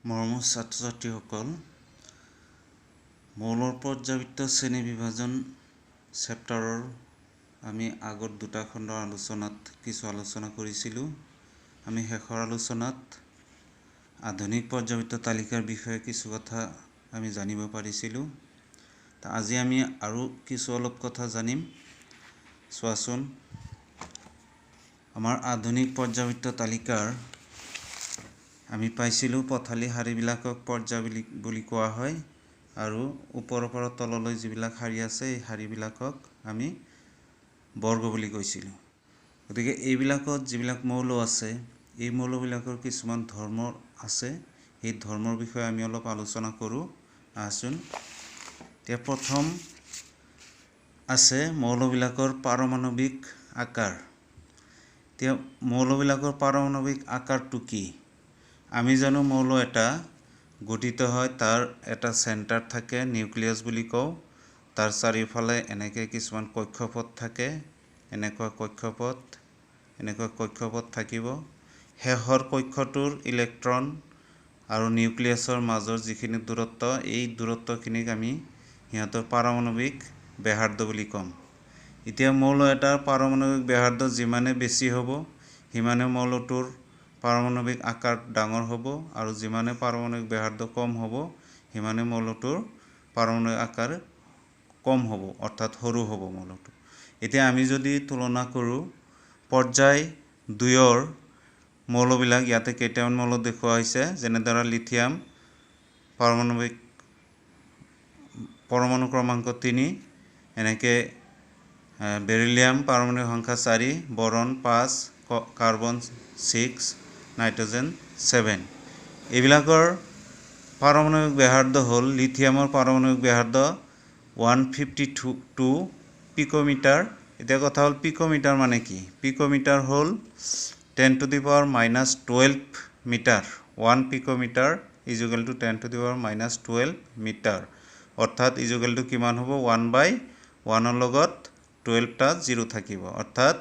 মৰমৰ ছাত্ৰ-ছাত্ৰীসকল, মৌলৰ পৰ্যাবৃত্ত শ্ৰেণী বিভাজন চেপ্টাৰৰ আমি আগত দুটা খণ্ডৰ আলোচনাত কিছু আলোচনা কৰিছিলোঁ। আমি শেষৰ আলোচনাত আধুনিক পৰ্যাবৃত্ত তালিকাৰ বিষয়ে কিছু কথা আমি জানিব পাৰিছিলোঁ। আজি আমি আৰু কিছু অলপ কথা জানিম। চোৱাচোন, আমাৰ আধুনিক পৰ্যাবৃত্ত তালিকাৰ আমি পাইছিলোঁ পথালি শাৰীবিলাকক পৰ্যায় বুলি কোৱা হয় আৰু ওপৰৰ পৰা তললৈ যিবিলাক শাৰী আছে এই শাৰীবিলাকক আমি বৰ্গ বুলি কৈছিলোঁ। গতিকে এইবিলাকত যিবিলাক মৌল আছে এই মৌলবিলাকৰ কিছুমান ধৰ্ম আছে। এই ধৰ্মৰ বিষয়ে আমি অলপ আলোচনা কৰোঁ। আহচোন, এতিয়া প্ৰথম আছে মৌলবিলাকৰ পাৰমাণৱিক আকাৰ। এতিয়া মৌলবিলাকৰ পাৰমাণৱিক আকাৰটো কি? আমি জানো মৌল এটা গঠিত হয়, তাৰ এটা চেণ্টাৰ থাকে, নিউক্লিয়াছ বুলি কওঁ। তাৰ চাৰিওফালে এনেকৈ কিছুমান কক্ষপথ থাকে, এনেকুৱা কক্ষপথ থাকিব। শেষৰ কক্ষটোৰ ইলেক্ট্ৰন আৰু নিউক্লিয়াছৰ মাজৰ যিখিনি দূৰত্ব, এই দূৰত্বখিনিক আমি সিহঁতৰ পাৰমাণৱিক ব্যাসাৰ্ধ বুলি ক'ম। এতিয়া মৌল এটাৰ পাৰমাণৱিক ব্যাসাৰ্ধ যিমানে বেছি হ'ব সিমানে মৌলটোৰ পাৰমাণৱিক আকাৰ ডাঙৰ হ'ব, আৰু যিমানে পাৰমাণৱিক ব্যাসাৰ্ধ কম হ'ব সিমানে মৌলটোৰ পাৰমাণৱিক আকাৰ কম হ'ব, অৰ্থাৎ সৰু হ'ব মৌলটো। এতিয়া আমি যদি তুলনা কৰোঁ পৰ্যায় 2ৰ মৌলবিলাক, ইয়াতে কেইটামান মৌল দেখুওৱা হৈছে, যেনেদৰে লিথিয়াম পৰমাণু ক্ৰমাংক 3, এনেকৈ বেৰিলিয়াম পাৰমাণৱিক সংখ্যা 4, বৰন 5, কাৰ্বন 6, নাইট্ৰজেন 7। এইবিলাকৰ পাৰমাণৱিক ব্যাসাৰ্ধ হ'ল, লিথিয়ামৰ পাৰমাণৱিক ব্যাসাৰ্ধ 152 পিকোমিটাৰ। এতিয়া কথা হ'ল পিকোমিটাৰ মানে কি? পিকোমিটাৰ হ'ল 10⁻⁻12 মিটাৰ। 1 পিকোমিটাৰ ইজুকেল টু 10⁻⁻12 মিটাৰ, অৰ্থাৎ ইজুকেল টু কিমান হ'ব? 1/1 লগত 12টা 0 থাকিব, অৰ্থাৎ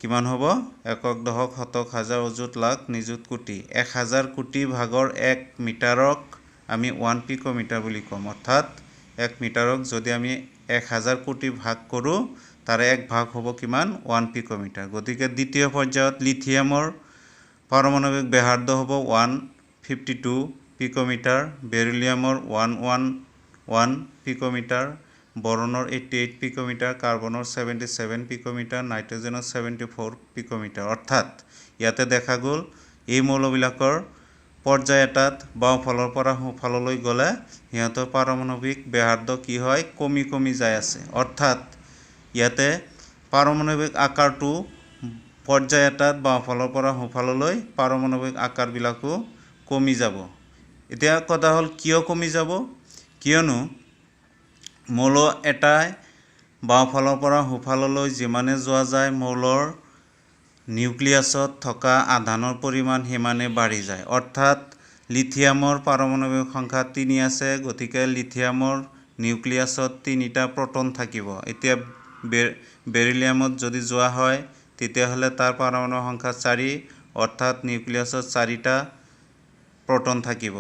কিমান হ'ব? একক, দশক, শতক, হাজাৰ, অযুত, লাখ, নিযুত, কোটি। 1000 কোটি ভাগৰ 1 মিটাৰক আমি 1 পিকোমিটাৰ বুলি ক'ম। অৰ্থাৎ 1 মিটাৰক যদি আমি 1000 কোটি ভাগ কৰোঁ তাৰে 1 ভাগ হ'ব কিমান? 1 পিকোমিটাৰ। গতিকে দ্বিতীয় পৰ্যায়ত লিথিয়ামৰ পাৰমাণৱিক ব্যাসাৰ্ধ হ'ব 152 পিকোমিটাৰ, বেৰিলিয়ামৰ 111 পিকোমিটাৰ, বৰনৰ 88 পিকোমিটাৰ, কাৰ্বনৰ 77 পিকোমিটাৰ, নাইট্ৰজেনৰ 74 পিকোমিটাৰ। অৰ্থাৎ ইয়াতে দেখা গ'ল এই মৌলবিলাকৰ পৰ্যায় এটাত বাওঁফালৰ পৰা সোঁফাললৈ গ'লে সিহঁতৰ পাৰমাণৱিক ব্যাসাৰ্ধ কি হয়? কমি কমি যাই আছে। অৰ্থাৎ ইয়াতে পাৰমাণৱিক আকাৰটো পৰ্যায় এটাত বাওঁফালৰ পৰা সোঁফাললৈ পাৰমাণৱিক আকাৰবিলাকো কমি যাব। এতিয়া কথা হ'ল কিয় কমি যাব? কিয়নো মৌল এটাই বাওঁফালৰ পৰা সোঁফাললৈ যিমানে যোৱা যায় মৌলৰ নিউক্লিয়াছত থকা আধানৰ পৰিমাণ সিমানে বাঢ়ি যায়। অৰ্থাৎ লিথিয়ামৰ পাৰমাণৱিক সংখ্যা 3 আছে, গতিকে লিথিয়ামৰ নিউক্লিয়াছত 3টা প্ৰটন থাকিব। এতিয়া বেৰিলিয়ামত যদি যোৱা হয় তেতিয়াহ'লে তাৰ পাৰমাণৱিক সংখ্যা 4, অৰ্থাৎ নিউক্লিয়াছত 4টা প্ৰটন থাকিব।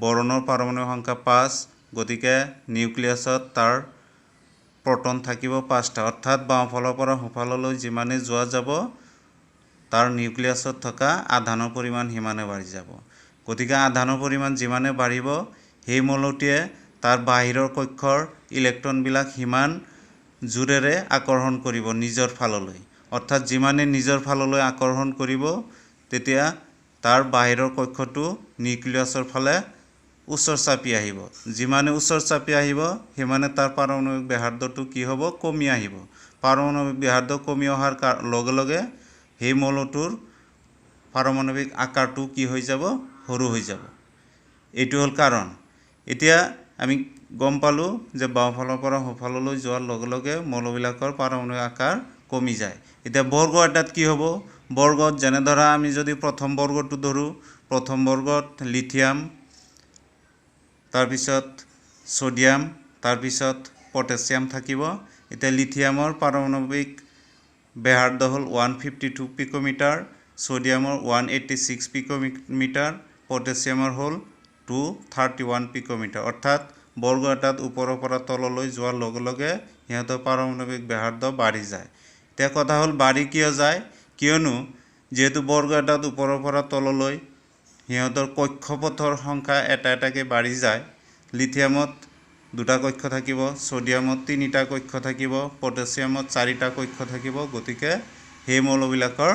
বৰনৰ পাৰমাণৱিক সংখ্যা 5, গতিকে নিউক্লিয়াছত তাৰ প্ৰটন থাকিব 5টা। অৰ্থাৎ বাওঁফালৰ পৰা সোঁফাললৈ যিমানে যোৱা যাব তাৰ নিউক্লিয়াছত থকা আধানৰ পৰিমাণ সিমানে বাঢ়ি যাব। গতিকে আধানৰ পৰিমাণ যিমানে বাঢ়িব সেই মৌলটোৱে তাৰ বাহিৰৰ কক্ষৰ ইলেক্ট্ৰনবিলাক সিমান জোৰেৰে আকৰ্ষণ কৰিব নিজৰ ফাললৈ। অৰ্থাৎ যিমানে নিজৰ ফাললৈ আকৰ্ষণ কৰিব তেতিয়া তাৰ বাহিৰৰ কক্ষটো নিউক্লিয়াছৰ ফালে ওচৰ চাপি আহিব। যিমানে ওচৰ চাপি আহিব সিমানে তাৰ পাৰমাণৱিক ব্যাসাৰ্ধটো কি হ'ব? কমি আহিব। পাৰমাণৱিক ব্যাসাৰ্ধ কমি অহাৰ লগে লগে সেই মৌলটোৰ পাৰমাণৱিক আকাৰটো কি হৈ যাব? সৰু হৈ যাব। এইটো হ'ল কাৰণ। এতিয়া আমি গম পালোঁ যে বাওঁফালৰ পৰা সোঁফাললৈ যোৱাৰ লগে লগে মৌলবিলাকৰ পাৰমাণৱিক আকাৰ কমি যায়। এতিয়া বৰ্গ এটাত কি হ'ব? বৰ্গত যেনে ধৰা আমি যদি প্ৰথম বৰ্গটো ধৰোঁ, প্ৰথম বৰ্গত লিথিয়াম, তাৰপিছত ছ'ডিয়াম, তাৰপিছত পটাছিয়াম থাকিব। এতিয়া লিথিয়ামৰ পাৰমাণৱিক ব্যাসাৰ্ধ হ'ল 152 পিকোমিটাৰ, ছ'ডিয়ামৰ 186 পিকোমিটাৰ, পটাছিয়ামৰ হ'ল 231 পিকোমিটাৰ অৰ্থাৎ বৰ্গ এটাত ওপৰৰ পৰা তললৈ যোৱাৰ লগে লগে সিহঁতৰ পাৰমাণৱিক ব্যাসাৰ্ধ বাঢ়ি যায়। এতিয়া কথা হ'ল বাঢ়ি কিয় যায়, কিয়নো যেহেতু বৰ্গ এটাত ওপৰৰ পৰা তললৈ সিহঁতৰ কক্ষপথৰ সংখ্যা এটা এটাকৈ বাঢ়ি যায়। লিথিয়ামত 2টা কক্ষ থাকিব, ছডিয়ামত 3টা কক্ষ থাকিব, পটাছিয়ামত 4টা কক্ষ থাকিব। গতিকে সেই মৌলবিলাকৰ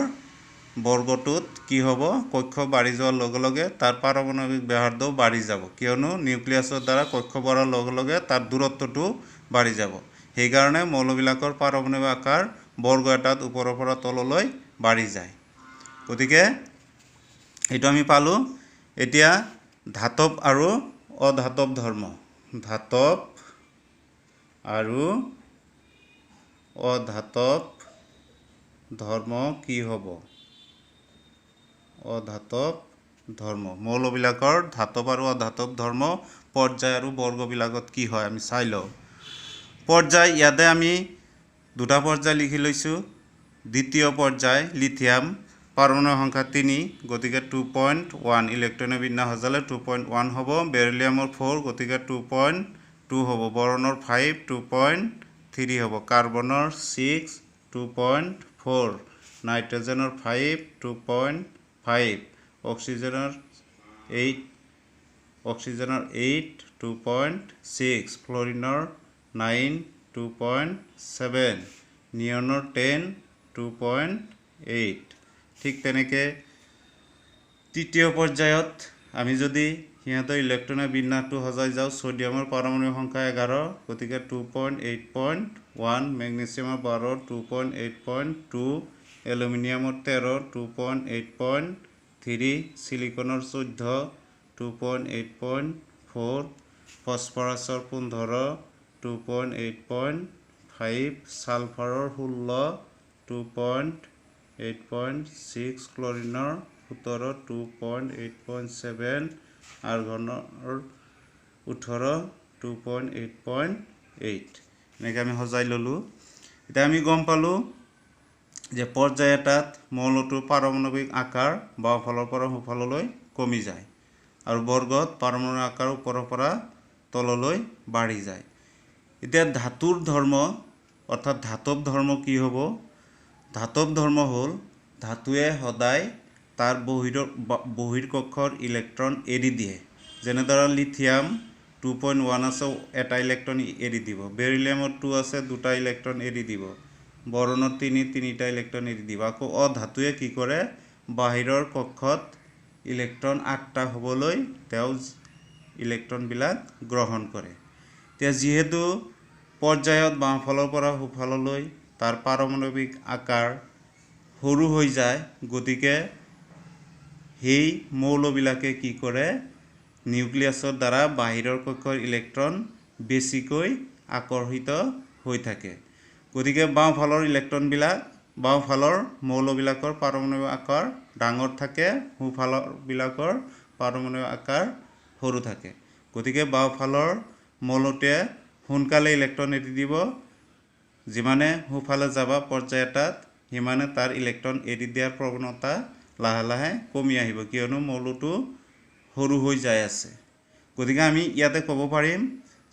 বৰ্গটোত কি হ'ব, কক্ষ বাঢ়ি যোৱাৰ লগে লগে তাৰ পাৰমাণৱিক ব্যাসাৰ্ধও বাঢ়ি যাব, কিয়নো নিউক্লিয়াছৰ দ্বাৰা কক্ষ বঢ়াৰ লগে লগে তাৰ দূৰত্বটো বাঢ়ি যাব। সেইকাৰণে মৌলবিলাকৰ পাৰমাণৱিক আকাৰ বৰ্গ এটাত ওপৰৰ পৰা তললৈ বাঢ়ি যায়। গতিকে এইটো আমি পালোঁ। এতিয়া ধাতৱ আৰু অধাতৱ ধৰ্ম, ধাতৱ আৰু অধাতৱ ধৰ্ম কি হ'ব? অধাতৱ ধৰ্ম, মৌলবিলাকৰ ধাতৱ আৰু অধাতৱ ধৰ্ম পৰ্যায় আৰু বৰ্গবিলাকত কি হয় আমি চাই লওঁ। পৰ্যায়, ইয়াতে আমি 2টা পৰ্যায় লিখি লৈছোঁ। দ্বিতীয় পৰ্যায় লিথিয়াম, পাৰমাণৱিক সংখ্যা 3, গতিকে 2.1, ইলেক্ট্ৰনে বিন্যাস সজালে 2.1 হ'ব। বেৰিলিয়ামৰ 4, গতিকে 2.2 হ'ব। বৰণৰ 5, 2.3 হ'ব। কাৰ্বনৰ 6, 2.4, নাইট্ৰজেনৰ 5, 2.5, অক্সিজেনৰ 8, 2.6, ফ্ল'ৰিনৰ 9, 2.7, নিয়নৰ 10, 2.8। ঠিক তেনেকৈ তৃতীয় পৰ্যায়ত আমি যদি সিহঁতৰ ইলেক্ট্ৰনৰ বিন্যাসটো সজাই যাওঁ, ছডিয়ামৰ পাৰমাণৱিক সংখ্যা 11, গতিকে 2.8.1, মেগনেছিয়ামৰ 12, 2.8.2, এলুমিনিয়ামৰ 13, 2.8.3, চিলিকনৰ 14, 2.8.4, ফছফৰাছৰ 15, 2.8.5, ছালফাৰৰ 16, 2.8.6, ক্লৰিনৰ 17, 2.8.7, আৰ্গনৰ 18, 2.8.8। এনেকৈ আমি সজাই ল'লোঁ। এতিয়া আমি গম পালোঁ যে পৰ্যায় এটাত মৌলটোৰ পাৰমাণৱিক আকাৰ বাওঁফালৰ পৰা সোঁফাললৈ কমি যায় আৰু বৰ্গত পাৰমাণৱিক আকাৰ ওপৰৰ পৰা তললৈ বাঢ়ি যায়। এতিয়া ধাতুৰ ধৰ্ম অৰ্থাৎ ধাতৱ ধৰ্ম কি হ'ব? ধাতৱ ধৰ্ম হ'ল ধাতুৱে সদায় তাৰ বহিৰ্কক্ষৰ ইলেক্ট্ৰন এৰি দিয়ে। যেনেদৰে লিথিয়াম 2.1 আছে, এটা ইলেক্ট্ৰন এৰি দিব। বেৰিলিয়ামত 2 আছে, 2টা ইলেক্ট্ৰন এৰি দিব। বৰণৰ 3, 3টা ইলেক্ট্ৰন এৰি দিব। আকৌ অধাতুৱে কি কৰে, বাহিৰৰ কক্ষত ইলেক্ট্ৰন 8টা হ'বলৈ তেওঁ ইলেক্ট্ৰনবিলাক গ্ৰহণ কৰে। এতিয়া যিহেতু পৰ্যায়ত বাওঁফালৰ পৰা সোঁফাললৈ তাৰ পাৰমাণৱিক আকাৰ সৰু হৈ যায়, গতিকে সেই মৌলবিলাকে কি কৰে, নিউক্লিয়াছৰ দ্বাৰা বাহিৰৰ কক্ষৰ ইলেক্ট্ৰন বেছিকৈ আকৰ্ষিত হৈ থাকে। গতিকে বাওঁফালৰ মৌলবিলাকৰ পাৰমাণৱিক আকাৰ ডাঙৰ থাকে, সোঁফালৰবিলাকৰ পাৰমাণৱিক আকাৰ সৰু থাকে। গতিকে বাওঁফালৰ মৌলটোৱে সোনকালে ইলেক্ট্ৰন এৰি দিব। যিমানে সোঁফালে যাবা পৰ্যায় এটাত, সিমানে তাৰ ইলেক্ট্ৰন এৰি দিয়াৰ প্ৰৱণতা লাহে লাহে কমি আহিব, কিয়নো মৌলটো সৰু হৈ যাই আছে। গতিকে আমি ইয়াতে ক'ব পাৰিম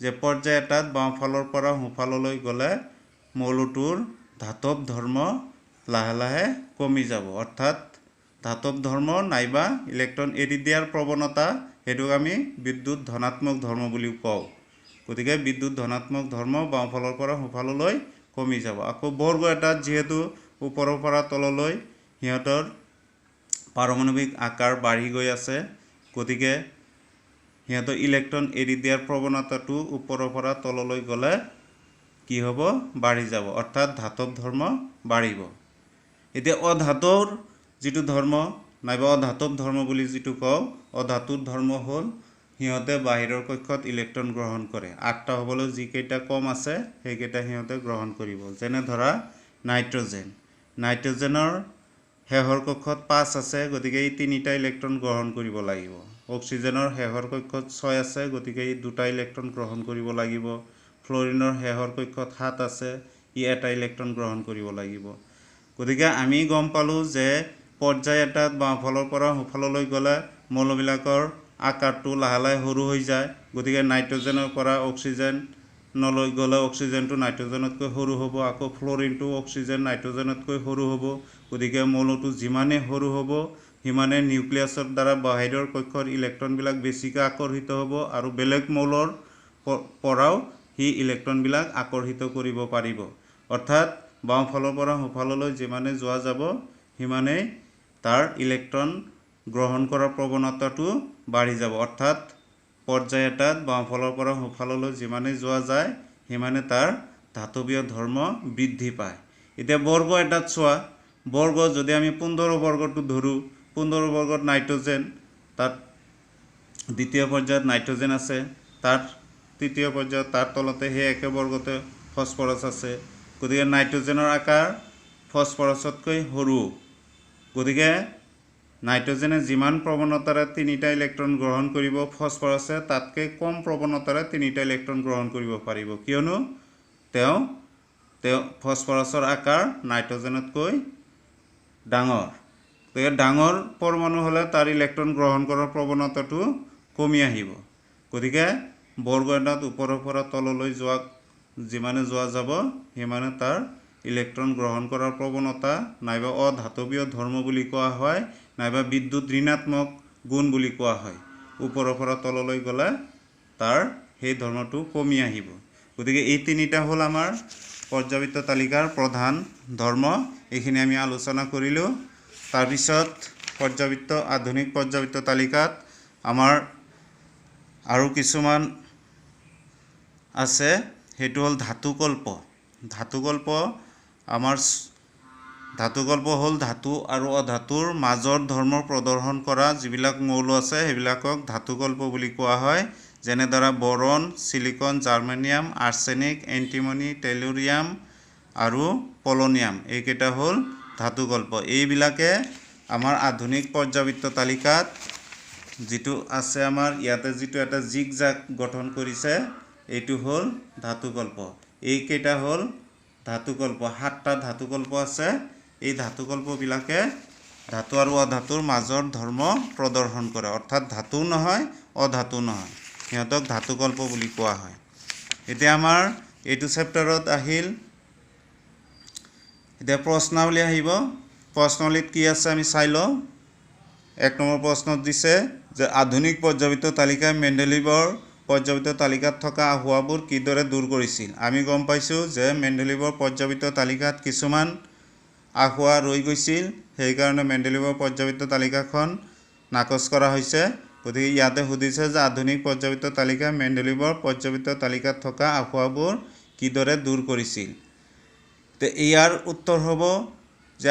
যে পৰ্যায় এটাত বাওঁফালৰ পৰা সোঁফাললৈ গ'লে মৌলটোৰ ধাতৱ ধৰ্ম লাহে লাহে কমি যাব। অৰ্থাৎ ধাতৱ ধৰ্ম নাইবা ইলেক্ট্ৰন এৰি দিয়াৰ প্ৰৱণতা, সেইটোক আমি বিদ্যুৎ ধনাত্মক ধৰ্ম বুলিও কওঁ। গতিকে বিদ্যুৎ ধনাত্মক ধৰ্ম বাওঁফালৰ পৰা সোঁফাললৈ কমি যাব। আকৌ বৰ্গ এটাত যিহেতু ওপৰৰ পৰা তললৈ সিহঁতৰ পাৰমাণৱিক আকাৰ বাঢ়ি গৈ আছে, গতিকে সিহঁতৰ ইলেক্ট্ৰন এৰি দিয়াৰ প্ৰৱণতাটো ওপৰৰ পৰা তললৈ গ'লে কি হ'ব, বাঢ়ি যাব। অৰ্থাৎ ধাতৱ ধৰ্ম বাঢ়িব। এতিয়া অধাতুৰ যিটো ধৰ্ম নাইবা অধাতৱ ধৰ্ম বুলি যিটো কওঁ, অধাতুৰ ধৰ্ম হ'ল সিহঁতে বাহিৰৰ কক্ষত ইলেক্ট্ৰন গ্ৰহণ কৰে। 8টা হ'বলৈ যিকেইটা কম আছে সেইকেইটা সিহঁতে গ্ৰহণ কৰিব। যেনে ধৰা নাইট্ৰজেনৰ শেষৰ কক্ষত 5 আছে, গতিকে ই 3টা ইলেক্ট্ৰন গ্ৰহণ কৰিব লাগিব। অক্সিজেনৰ শেষৰ কক্ষত 6 আছে, গতিকে ই 2টা ইলেক্ট্ৰন গ্ৰহণ কৰিব লাগিব। ফ্ল'ৰিনৰ শেষৰ কক্ষত 7 আছে, ই এটা ইলেক্ট্ৰন গ্ৰহণ কৰিব লাগিব। গতিকে আমি গম পালোঁ যে পৰ্যায় এটাত বাওঁফালৰ পৰা সোঁফাললৈ গ'লে মৌলবিলাকৰ আকাৰটো লাহে লাহে সৰু হৈ যায় গতিকে নাইট্ৰজেনৰ পৰা অক্সিজেনলৈ গ'লে অক্সিজেনটো নাইট্ৰজেনতকৈ সৰু হ'ব আকৌ ফ্ল'ৰিনটো অক্সিজেন নাইট্ৰজেনতকৈ সৰু হ'ব গতিকে মৌলটো যিমানে সৰু হ'ব সিমানে নিউক্লিয়াছৰ দ্বাৰা বাহিৰৰ কক্ষৰ ইলেক্ট্ৰনবিলাক বেছিকৈ আকৰ্ষিত হ'ব আৰু বেলেগ মৌলৰ পৰাও সি ইলেক্ট্ৰনবিলাক আকৰ্ষিত কৰিব পাৰিব অৰ্থাৎ বাওঁফালৰ পৰা সোঁফাললৈ যিমানে যোৱা যাব সিমানেই তাৰ ইলেক্ট্ৰন গ্ৰহণ কৰাৰ প্ৰৱণতাটো বাঢ়ি যাব অৰ্থাৎ পৰ্যায় এটাত বাওঁফালৰ পৰা সোঁফাললৈ যিমানে যোৱা যায় সিমানে তাৰ ধাতৱীয় ধৰ্ম বৃদ্ধি পায় এতিয়া বৰ্গ এটাত চোৱা বৰ্গ যদি আমি 15 বৰ্গটো ধৰোঁ 15 বৰ্গত নাইট্ৰজেন তাত দ্বিতীয় পৰ্যায়ত নাইট্ৰজেন আছে তাৰ তৃতীয় পৰ্যায়ত তাৰ তলতে সেই একে বৰ্গতে ফসফৰাছ আছে গতিকে নাইট্ৰজেনৰ আকাৰ ফসফৰাছতকৈ সৰু গতিকে নাইট্ৰজেনে যিমান প্ৰৱণতাৰে 3টা ইলেক্ট্ৰন গ্ৰহণ কৰিব ফসফৰাছে তাতকৈ কম প্ৰৱণতাৰে 3টা ইলেক্ট্ৰন গ্ৰহণ কৰিব পাৰিব কিয়নো তেওঁ ফসফৰাছৰ আকাৰ নাইট্ৰজেনতকৈ ডাঙৰ গতিকে ডাঙৰ পৰমাণু হ'লে তাৰ ইলেক্ট্ৰন গ্ৰহণ কৰাৰ প্ৰৱণতাটো কমি আহিব গতিকে বৰ্গ এটাত ওপৰৰ পৰা তললৈ যিমানে যোৱা যাব সিমানে তাৰ ইলেক্ট্ৰন গ্ৰহণ কৰাৰ প্ৰৱণতা নাইবা অধাতৱীয় ধৰ্ম বুলি কোৱা হয় নাইবা বিদ্যুৎ ঋণাত্মক গুণ বুলি কোৱা হয় ওপৰৰ পৰা তললৈ গ'লে তাৰ সেই ধৰ্মটো কমি আহিব গতিকে এই তিনিটা হ'ল আমাৰ পৰ্যাবৃত্ত তালিকাৰ প্ৰধান ধৰ্ম এইখিনি আমি আলোচনা কৰিলোঁ তাৰপিছত আধুনিক পৰ্যাবৃত্ত তালিকাত আমাৰ আৰু কিছুমান আছে সেইটো হ'ল ধাতুকল্প হ'ল ধাতু আৰু অধাতুৰ মাজৰ ধৰ্ম প্ৰদৰ্শন কৰা যিবিলাক মৌল আছে সেইবিলাকক ধাতুকল্প বুলি কোৱা হয় যেনেদৰে boron silicon germanium arsenic antimony tellurium আৰু পলনিয়াম এইকেইটা হ'ল ধাতুকল্প এইবিলাকে আমাৰ আধুনিক পৰ্যাবৃত্ত তালিকাত যিটো আছে আমাৰ ইয়াতে যিটো এটা জিগজাগ গঠন কৰিছে এইটো হ'ল ধাতুকল্প এইকেইটা হ'ল ধাতুকল্প 7টা ধাতুকল্প আছে এই ধাতুকল্পবিলাকে ধাতু আৰু অধাতুৰ মাজৰ ধৰ্ম প্ৰদৰ্শন কৰে অৰ্থাৎ ধাতু নহয় অধাতু নহয় সিহঁতক ধাতুকল্প বুলি কোৱা হয় এতিয়া আমাৰ এইটো চেপ্টাৰত আহিল এতিয়া প্ৰশ্নাৱলী আহিব প্ৰশ্নাৱলীত কি আছে আমি চাই লওঁ 1 নম্বৰ প্ৰশ্নত দিছে যে আধুনিক পৰ্যাবৃত্ত তালিকাই মেণ্ডেলিভৰ পৰ্যাবৃত্ত তালিকাত থকা আহুৱাবোৰ কিদৰে দূৰ কৰিছিল আমি গম পাইছোঁ যে মেণ্ডেলিভৰ পৰ্যাবৃত্ত তালিকাত কিছুমান আহুৱা ৰৈ গৈছিল সেইকাৰণে মেণ্ডেলিভৰ পৰ্যাবৃত্ত তালিকাখন নাকচ কৰা হৈছে গতিকে ইয়াতে সুধিছে যে আধুনিক পৰ্যাবৃত্ত তালিকাই মেণ্ডেলিভৰ পৰ্যাবৃত্ত তালিকাত থকা আহুৱাবোৰ কিদৰে দূৰ কৰিছিল তো ইয়াৰ উত্তৰ হ'ব যে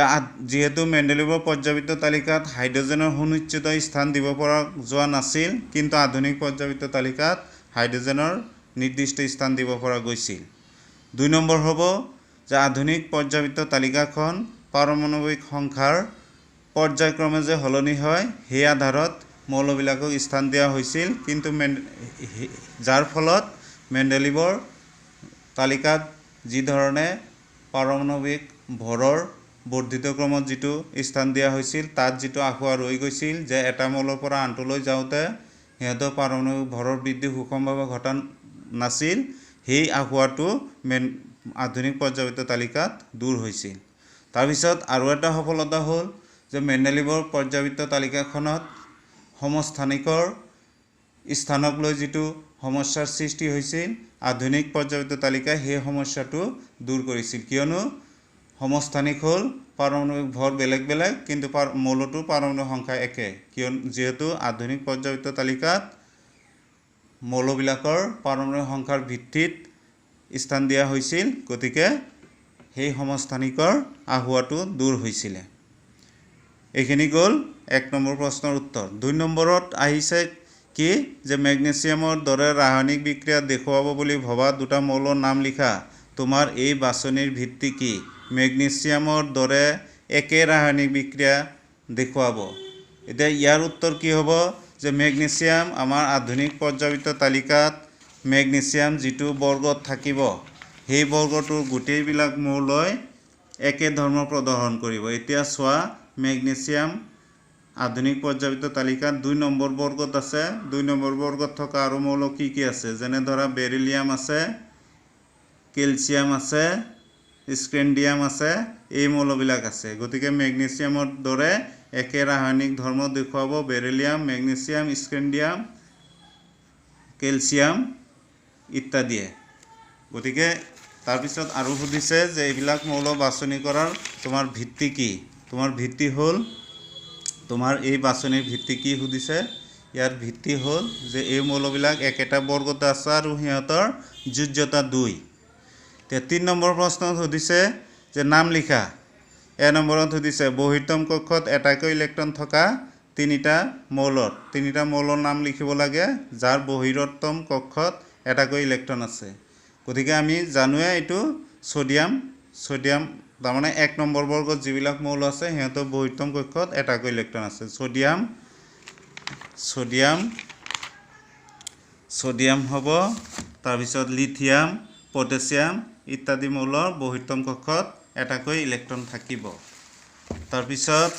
যেহেতু মেণ্ডেলিভৰ পৰ্যাবৃত্ত তালিকাত হাইড্ৰজেনৰ সুনিশ্চিত স্থান দিব পৰা যোৱা নাছিল কিন্তু আধুনিক পৰ্যাবৃত্ত তালিকাত হাইড্ৰজেনৰ নিৰ্দিষ্ট স্থান দিব পৰা গৈছিল 2 নম্বৰ হ'ব যে আধুনিক পৰ্যাবৃত্ত তালিকাখন পাৰমাণৱিক সংখ্যাৰ পৰ্যায়ক্ৰমে যে সলনি হয় সেই আধাৰত মৌলবিলাকক স্থান দিয়া হৈছিল কিন্তু যাৰ ফলত মেণ্ডেলিভৰ তালিকাত যি ধৰণে পাৰমাণৱিক ভৰৰ বৰ্ধিত ক্ৰমত যিটো স্থান দিয়া হৈছিল তাত যিটো আহুৱা ৰৈ গৈছিল যে এটা মৌলৰ পৰা আনটোলৈ যাওঁতে সিহঁতৰ পাৰমাণৱিক ভৰৰ বৃদ্ধি সুষমভাৱে ঘটা নাছিল সেই আহুৱাটো আধুনিক পৰ্যাবৃত্ত তালিকাত দূৰ হৈছিল তাৰপিছত আৰু এটা সফলতা হ'ল যে মেণ্ডেলিভৰ পৰ্যাবৃত্ত তালিকাখনত সমস্থানিকৰ স্থানক লৈ যিটো সমস্যাৰ সৃষ্টি হৈছিল আধুনিক পৰ্যাবৃত্ত তালিকাই সেই সমস্যাটো দূৰ কৰিছিল কিয়নো সমস্থানিক হ'ল পাৰমাণৱিক ভৰ বেলেগ বেলেগ কিন্তু মৌলটোৰ পাৰমাণৱিক সংখ্যা একে যিহেতু আধুনিক পৰ্যাবৃত্ত তালিকাত মৌলবিলাকৰ পাৰমাণৱিক সংখ্যাৰ ভিত্তিত স্থান দিয়া হৈছিল গতিকে সেই সমস্থানিকৰ আহুৱাটো দূৰ হৈছিলে এইখিনি গ'ল 1 নম্বৰ প্ৰশ্নৰ উত্তৰ 2 নম্বৰত আহিছে কি যে মেগনেছিয়ামৰ দৰে ৰাসায়নিক বিক্ৰিয়া দেখুৱাব বুলি ভবা দুটা মৌলৰ নাম লিখা তোমাৰ এই বাছনিৰ ভিত্তি কি মেগনেছিয়ামৰ দৰে একে ৰাসায়নিক বিক্ৰিয়া দেখুৱাব এতিয়া ইয়াৰ উত্তৰ কি হ'ব যে মেগনেছিয়াম আমাৰ আধুনিক পৰ্যাবৃত্ত তালিকাত মেগনেছিয়াম যিটো বৰ্গত থাকিব সেই বৰ্গটোৰ গোটেইবিলাক মৌলই একে ধৰ্ম প্ৰদৰ্শন কৰিব এতিয়া চোৱা মেগনেছিয়াম আধুনিক পৰ্যায়বৃত্ত তালিকাত 2 নম্বৰ বৰ্গত আছে 2 নম্বৰ বৰ্গত থকা আৰু মৌল কি আছে যেনে ধৰা বেৰিলিয়াম আছে কেলছিয়াম আছে স্ক্ৰেণ্ডিয়াম আছে এই মৌলবিলাক আছে গতিকে মেগনেছিয়ামৰ দৰে একে ৰাসায়নিক ধৰ্ম দেখুৱাব বেৰিলিয়াম মেগনেছিয়াম স্ক্ৰেণ্ডিয়াম কেলছিয়াম ইত্যাদি গতিকে তাৰপিছত আৰু সুধিছে যে এইবিলাক মৌল বাছনি কৰাৰ তোমাৰ ভিত্তি কি তোমাৰ ভিত্তি হ'ল তোমাৰ এই বাছনিৰ ভিত্তি কি সুধিছে ইয়াৰ ভিত্তি হ'ল যে এই মৌলবিলাক একেটা বৰ্গতে আছে আৰু সিহঁতৰ যোজ্যতা 2 তে 3 নম্বৰ প্ৰশ্নত সুধিছে যে নাম লিখা এ নম্বৰত সুধিছে বহিৰ্তম কক্ষত এটাকৈ ইলেক্ট্ৰন থকা তিনিটা মৌলৰ নাম লিখিব লাগে যাৰ বহিৰতম কক্ষত এটাকৈ ইলেক্ট্ৰন আছে গতিকে আমি জানোৱে এইটো সোডিয়াম তাৰমানে 1 নম্বৰ বৰ্গত যিবিলাক মৌল আছে সিহঁতৰ বহিৰ্তম কক্ষত এটাকৈ ইলেক্ট্ৰন আছে সোডিয়াম হ'ব তাৰপিছত লিথিয়াম পটাছিয়াম ইত্যাদি মৌলৰ বহিৰ্তম কক্ষত এটাকৈ ইলেক্ট্ৰন থাকিব তাৰপিছত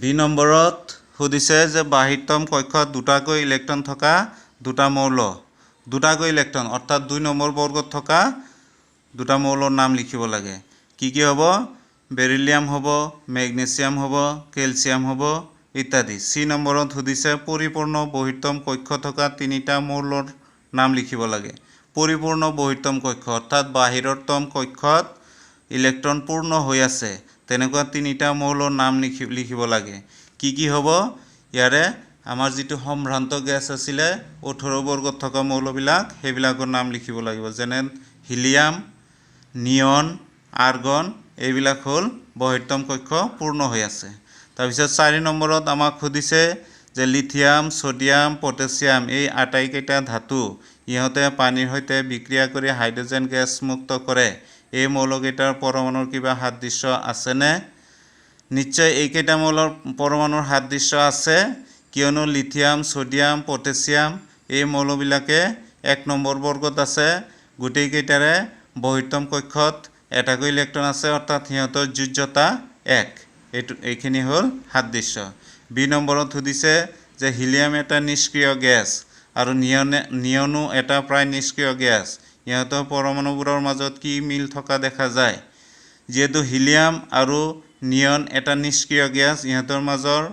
বি নম্বৰত সুধিছে যে বাহিৰতম কক্ষত দুটাকৈ ইলেক্ট্ৰন থকা দুটা মৌল দুটাকৈ ইলেক্ট্ৰন অৰ্থাৎ 2 নম্বৰ বৰ্গত থকা দুটা মৌলৰ নাম লিখিব লাগে কি হ'ব বেৰিলিয়াম হ'ব মেগনেছিয়াম হ'ব কেলছিয়াম হ'ব ইত্যাদি সি নম্বৰত সুধিছে পৰিপূৰ্ণ বহিৰ্তম কক্ষ থকা তিনিটা মৌলৰ নাম লিখিব লাগে পৰিপূৰ্ণ বহিৰ্তম কক্ষ অৰ্থাৎ বাহিৰতম কক্ষত ইলেক্ট্ৰন পূৰ্ণ হৈ আছে তেনেকুৱা তিনিটা মৌলৰ নাম লিখিব লাগে কি হ'ব ইয়াৰে আমাৰ যেটো সম্ভ্ৰান্ত গ্যাস আছিলে 18 বৰ্গত থকা মৌলবিলাক সেইবিলাকৰ নাম লিখিব লাগিব যেনে হিলিয়াম নিয়ন আৰ্গন এইবিলাক হ'ল বহিৰ্তম কক্ষ পূৰ্ণ হৈ আছে তাৰপিছত 4 নম্বৰত আমাক সুধিছে যে লিথিয়াম সোডিয়াম পটাছিয়াম এই আটাইকেইটা ধাতু ইহঁতে পানীৰ সৈতে বিক্ৰিয়া কৰি হাইড্ৰজেন গেছ মুক্ত কৰে এই মৌলকেইটাৰ পৰমাণুৰ কিবা সাদৃশ্য আছেনে নিশ্চয় এইকেইটা মৌলৰ পৰমাণুৰ সাদৃশ্য আছে কিয়নো লিথিয়াম সোডিয়াম পটাছিয়াম এই মৌলবিলাকে 1 নম্বৰ বৰ্গত আছে গোটেইকেইটাৰে বহিৰ্তম কক্ষত এটাকৈ ইলেক্ট্ৰন আছে অৰ্থাৎ সিহঁতৰ যোজ্যতা 1 এইখিনি হ'ল সাদৃশ্য বি নম্বৰত সুধিছে যে হিলিয়াম এটা নিষ্ক্ৰিয় গ্যাস আৰু নিয়নো এটা প্ৰায় নিষ্ক্ৰিয় গ্যাস ইহঁতৰ পৰমাণুবোৰৰ মাজত কি মিল থকা দেখা যায় যেহেতু হিলিয়াম আৰু নিয়ন এটা নিষ্ক্ৰিয় গ্যাস ইহঁতৰ মাজৰ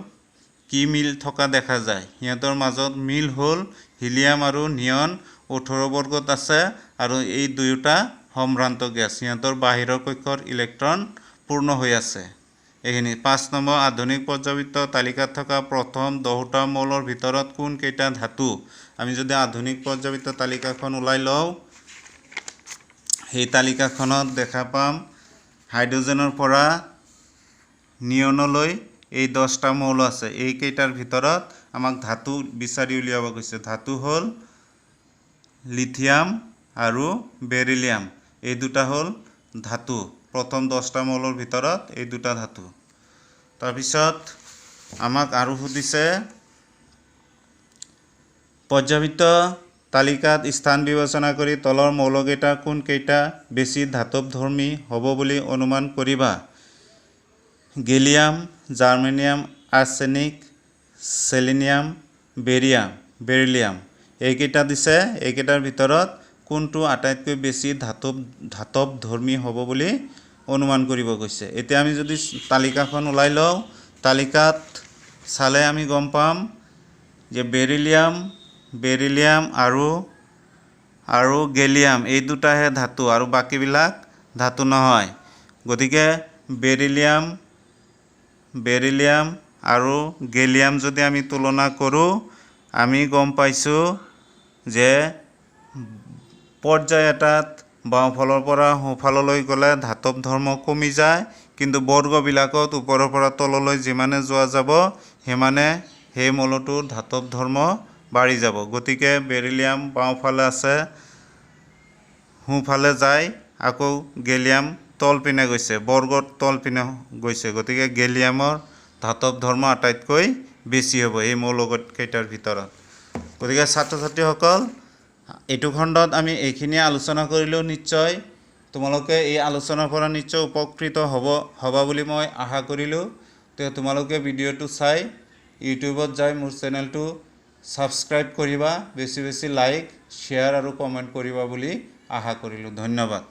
কি মিল থকা দেখা যায় ইহঁতৰ মাজত মিল হ'ল হিলিয়াম আৰু নিয়ন 18 বৰ্গত আছে আৰু এই দুয়োটা সম্ভ্ৰান্ত গ্যাস ইহঁতৰ বাহিৰৰ কক্ষৰ ইলেক্ট্ৰন পূৰ্ণ হৈ আছে এইখিনি 5 নম্বৰ আধুনিক পৰ্যায়বৃত্ত তালিকাত থকা প্ৰথম 10টা মৌলৰ ভিতৰত কোন কেইটা ধাতু আমি যদি আধুনিক পৰ্যায়বৃত্ত তালিকাখন উলাই লওঁ এই তালিকাখনত দেখা পাম হাইড্ৰজেনৰ পৰা নিয়নলৈ এই 10টা মৌল আছে এই কেইটাৰ ভিতৰত আমাক ধাতু বিচাৰি উলিয়াব কৈছে ধাতু হ'ল লিথিয়াম আৰু বেৰিলিয়াম এই দুটা হ'ল ধাতু প্ৰথম 10টা মৌলৰ ভিতৰত এই দুটা ধাতু তাৰপিছত আমাক আৰু সুধিছে পৰ্যায়বৃত্ত তালিকাত স্থান বিবেচনা কৰি তলৰ মৌলকেইটা কোন কেইটা বেছি ধাতৱধৰ্মী হ'ব বুলি অনুমান কৰিবা gallium germanium arsenic selenium beryllium এইকেইটা দিছে এইকেইটাৰ ভিতৰত কোনটো আটাইতকৈ বেছি ধাতৱধৰ্মী হ'ব বুলি অনুমান কৰিব কৈছে এতিয়া আমি যদি তালিকাখন উলাই লওঁ তালিকাত চালে আমি গম পাম যে বেৰিলিয়াম আৰু গেলিয়াম এই দুটাহে ধাতু আৰু বাকিবিলাক ধাতু নহয় গতিকে বেৰিলিয়াম আৰু গেলিয়াম যদি আমি তুলনা কৰোঁ আমি গম পাইছোঁ যে পৰ্যায় এটাত বাওঁফালৰ পৰা সোঁফাললৈ গ'লে ধাতৱ ধৰ্ম কমি যায় কিন্তু বৰ্গবিলাকত ওপৰৰ পৰা তললৈ যিমানে যোৱা যাব সিমানে সেই মৌলটোৰ ধাতৱ ধৰ্ম বাঢ়ি যাব গতিকে বেৰিলিয়াম বাওঁফালে আছে সোঁফালে যায় আকৌ গেলিয়াম তলপিনে গৈছে বৰ্গৰ তলপিনে গৈছে গতিকে গেলিয়ামৰ ধাতৱ ধৰ্ম আটাইতকৈ বেছি হ'ব এই মৌলকেইটাৰ ভিতৰত গতিকে ছাত্ৰ ছাত্ৰীসকল এইটো খণ্ডত আমি এইখিনি আলোচনা কৰিলোঁ নিশ্চয় তোমালোকে এই আলোচনাৰ পৰা নিশ্চয় উপকৃত হবা বুলি মই আশা কৰিলোঁ। তো তোমালোকে ভিডিঅ'টো চাই ইউটিউবত যাই মোৰ চেনেলটো সাবস্ক্ৰাইব কৰিবা, বেছি বেছি লাইক শ্বেয়াৰ আৰু কমেণ্ট কৰিবা বুলি আশা কৰিলোঁ। ধন্যবাদ।